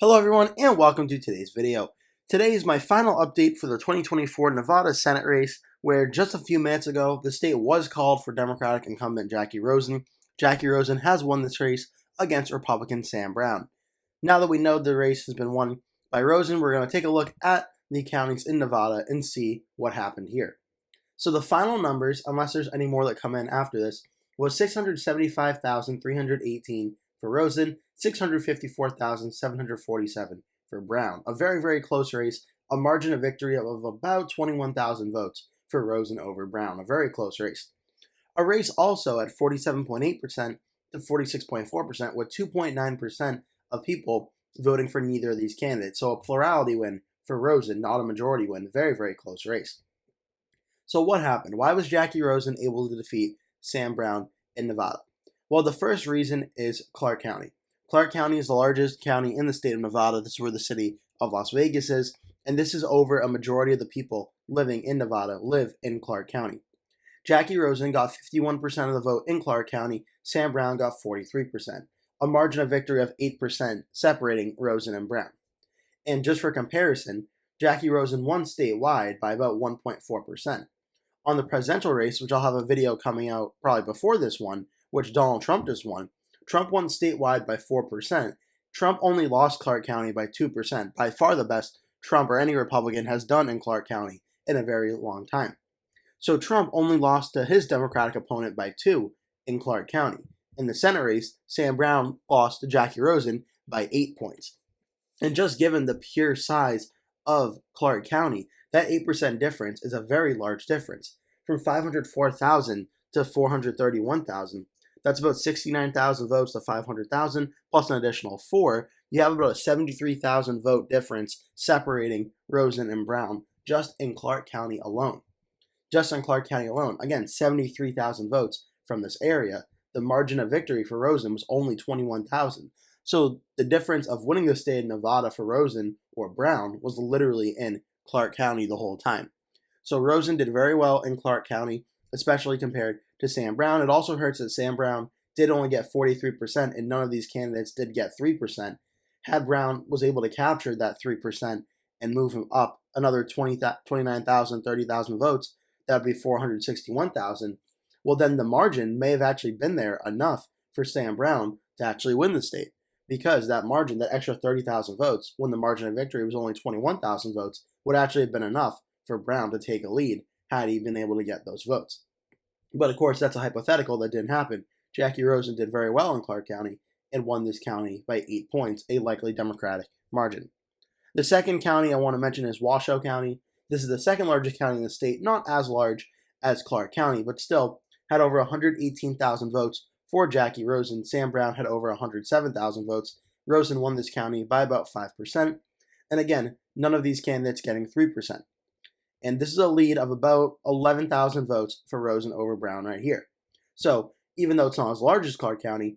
Hello everyone and welcome to today's video. Today is my final update for the 2024 Nevada Senate race, where just a few minutes ago the state was called for Democratic incumbent Jacky Rosen. Jacky Rosen has won this race against Republican Sam Brown. Now that we know the race has been won by Rosen, we're going to take a look at the counties in Nevada and see what happened here. So the final numbers, unless there's any more that come in after this, was 675,318 for Rosen, 654,747 for Brown. A very, very close race, a margin of victory of about 21,000 votes for Rosen over Brown. A very close race. A race also at 47.8% to 46.4%, with 2.9% of people voting for neither of these candidates. So a plurality win for Rosen, not a majority win. Very, very close race. So what happened? Why was Jacky Rosen able to defeat Sam Brown in Nevada? Well, the first reason is Clark County. Clark County is the largest county in the state of Nevada. This is where the city of Las Vegas is, and this is over a majority of the people living in Nevada live in Clark County. Jacky Rosen got 51% of the vote in Clark County. Sam Brown got 43%, a margin of victory of 8% separating Rosen and Brown. And just for comparison, Jacky Rosen won statewide by about 1.4%. On the presidential race, which I'll have a video coming out probably before this one, which Donald Trump just won, Trump won statewide by 4%. Trump only lost Clark County by 2%, by far the best Trump or any Republican has done in Clark County in a very long time. So Trump only lost to his Democratic opponent by 2 in Clark County. In the Senate race, Sam Brown lost to Jacky Rosen by 8 points. And just given the pure size of Clark County, that 8% difference is a very large difference. From 504,000 to 431,000, that's about 69,000 votes to 500,000, plus an additional 4. You have about a 73,000 vote difference separating Rosen and Brown just in Clark County alone. Just in Clark County alone, again, 73,000 votes from this area. The margin of victory for Rosen was only 21,000. So the difference of winning the state of Nevada for Rosen or Brown was literally in Clark County the whole time. So Rosen did very well in Clark County, especially compared to Sam Brown. It also hurts that Sam Brown did only get 43%, and none of these candidates did get 3%. Had Brown was able to capture that 3% and move him up another 29,000, 30,000 votes, that would be 461,000. Well, then the margin may have actually been there enough for Sam Brown to actually win the state, because that margin, that extra 30,000 votes, when the margin of victory was only 21,000 votes, would actually have been enough for Brown to take a lead had he been able to get those votes. But of course, that's a hypothetical that didn't happen. Jacky Rosen did very well in Clark County and won this county by 8 points, a likely Democratic margin. The second county I want to mention is Washoe County. This is the second largest county in the state, not as large as Clark County, but still had over 118,000 votes for Jacky Rosen. Sam Brown had over 107,000 votes. Rosen won this county by about 5%. And again, none of these candidates getting 3%. And this is a lead of about 11,000 votes for Rosen over Brown right here. So even though it's not as large as Clark County,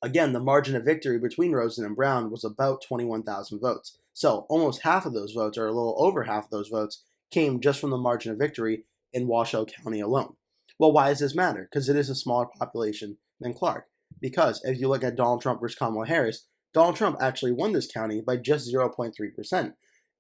again, the margin of victory between Rosen and Brown was about 21,000 votes. So almost half of those votes, or a little over half of those votes, came just from the margin of victory in Washoe County alone. Well, why does this matter? Because it is a smaller population than Clark. Because if you look at Donald Trump versus Kamala Harris, Donald Trump actually won this county by just 0.3%.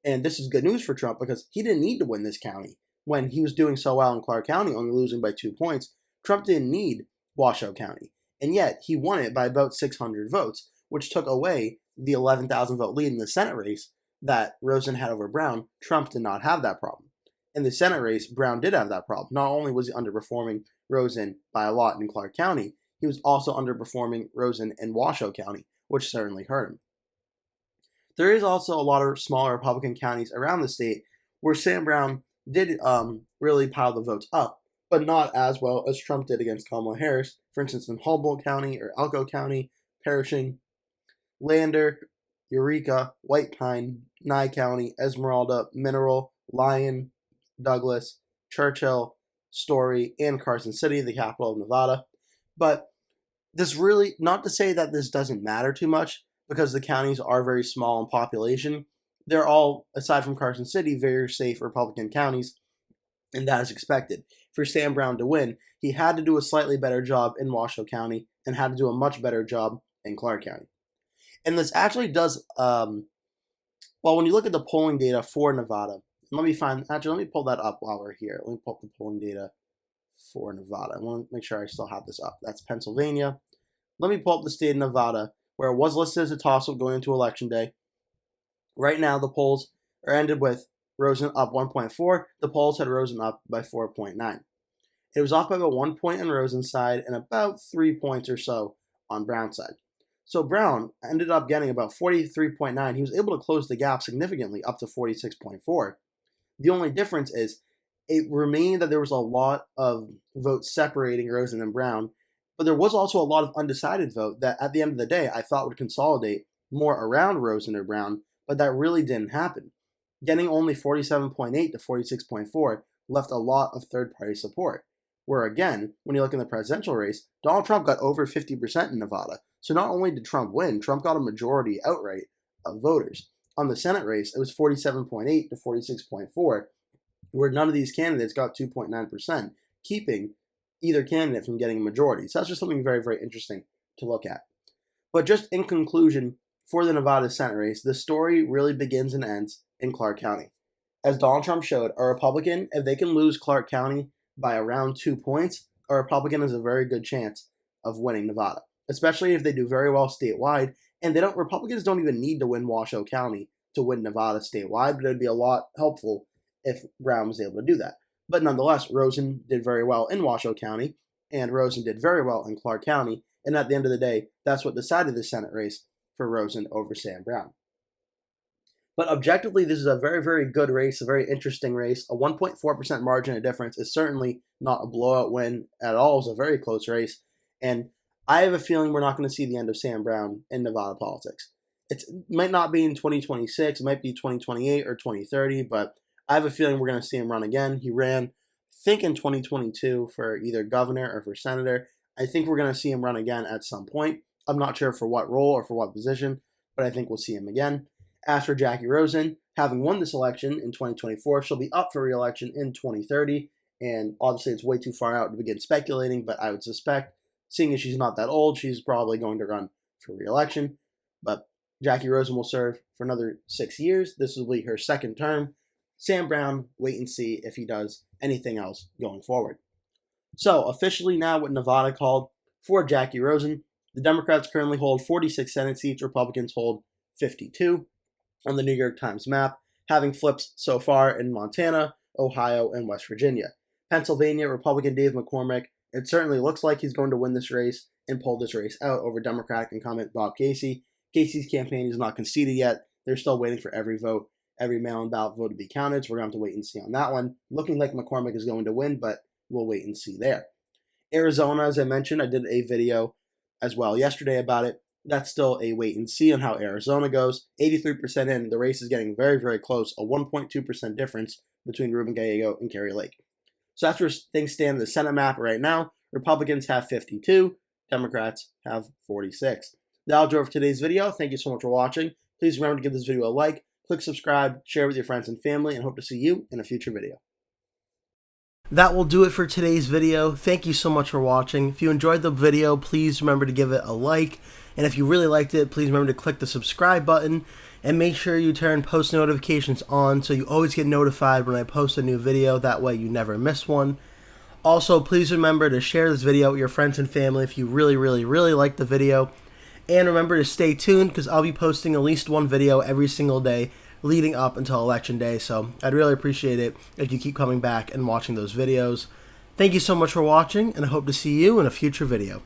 And this is good news for Trump because he didn't need to win this county. When he was doing so well in Clark County, only losing by 2 points, Trump didn't need Washoe County. And yet, he won it by about 600 votes, which took away the 11,000 vote lead in the Senate race that Rosen had over Brown. Trump did not have that problem. In the Senate race, Brown did have that problem. Not only was he underperforming Rosen by a lot in Clark County, he was also underperforming Rosen in Washoe County, which certainly hurt him. There is also a lot of smaller Republican counties around the state where Sam Brown did really pile the votes up, but not as well as Trump did against Kamala Harris. For instance, in Humboldt County or Elko County, Pershing, Lander, Eureka, White Pine, Nye County, Esmeralda, Mineral, Lyon, Douglas, Churchill, Story, and Carson City, the capital of Nevada. But this really, not to say that this doesn't matter too much, because the counties are very small in population. They're all, aside from Carson City, very safe Republican counties, and that is expected. For Sam Brown to win, he had to do a slightly better job in Washoe County and had to do a much better job in Clark County. And this actually does, well, when you look at the polling data for Nevada, let me pull that up while we're here. Let me pull up the polling data for Nevada. I want to make sure I still have this up. That's Pennsylvania. Let me pull up the state of Nevada, where it was listed as a toss-up going into Election Day. Right now, the polls are ended with Rosen up 1.4. The polls had Rosen up by 4.9. It was off by about 1 point on Rosen's side and about 3 points or so on Brown's side. So Brown ended up getting about 43.9. He was able to close the gap significantly up to 46.4. The only difference is it remained that there was a lot of votes separating Rosen and Brown, but there was also a lot of undecided vote that at the end of the day I thought would consolidate more around Rosen or Brown, but that really didn't happen. Getting only 47.8 to 46.4 left a lot of third-party support. Where again, when you look in the presidential race, Donald Trump got over 50% in Nevada. So not only did Trump win, Trump got a majority outright of voters. On the Senate race, it was 47.8 to 46.4, where none of these candidates got 2.9%, keeping either candidate from getting a majority. So that's just something very, very interesting to look at. But just in conclusion, for the Nevada Senate race, the story really begins and ends in Clark County. As Donald Trump showed, a Republican, if they can lose Clark County by around 2 points, a Republican has a very good chance of winning Nevada, especially if they do very well statewide. And Republicans don't even need to win Washoe County to win Nevada statewide, but it'd be a lot helpful if Brown was able to do that. But nonetheless, Rosen did very well in Washoe County, and Rosen did very well in Clark County. And at the end of the day, that's what decided the Senate race for Rosen over Sam Brown. But objectively, this is a very, very good race, a very interesting race. A 1.4% margin of difference is certainly not a blowout win at all. It's a very close race. And I have a feeling we're not going to see the end of Sam Brown in Nevada politics. It might not be in 2026, it might be 2028 or 2030, but I have a feeling we're going to see him run again. He ran, I think, in 2022 for either governor or for senator. I think we're going to see him run again at some point. I'm not sure for what role or for what position, but I think we'll see him again. As for Jacky Rosen, having won this election in 2024, she'll be up for re-election in 2030, and obviously it's way too far out to begin speculating, but I would suspect, seeing as she's not that old, she's probably going to run for re-election. But Jacky Rosen will serve for another 6 years. This will be her second term. Sam Brown, wait and see if he does anything else going forward. So, officially now what Nevada called for Jacky Rosen, the Democrats currently hold 46 Senate seats, Republicans hold 52 on the New York Times map, having flips so far in Montana, Ohio, and West Virginia. Pennsylvania, Republican Dave McCormick, it certainly looks like he's going to win this race and pull this race out over Democratic incumbent Bob Casey. Casey's campaign is not conceded yet. They're still waiting for every vote, every mail-in ballot vote to be counted, so we're going to have to wait and see on that one. Looking like McCormick is going to win, but we'll wait and see there. Arizona, as I mentioned, I did a video as well yesterday about it. That's still a wait and see on how Arizona goes. 83% in, the race is getting very, very close, a 1.2% difference between Ruben Gallego and Kari Lake. So that's where things stand in the Senate map right now. Republicans have 52, Democrats have 46. That'll do it for today's video. Thank you so much for watching. Please remember to give this video a like, click subscribe, share with your friends and family, and hope to see you in a future video. That will do it for today's video. Thank you so much for watching. If you enjoyed the video, please remember to give it a like. And if you really liked it, please remember to click the subscribe button and make sure you turn post notifications on so you always get notified when I post a new video. That way you never miss one. Also, please remember to share this video with your friends and family if you really, really, really like the video. And remember to stay tuned because I'll be posting at least one video every single day leading up until Election Day. So I'd really appreciate it if you keep coming back and watching those videos. Thank you so much for watching, and I hope to see you in a future video.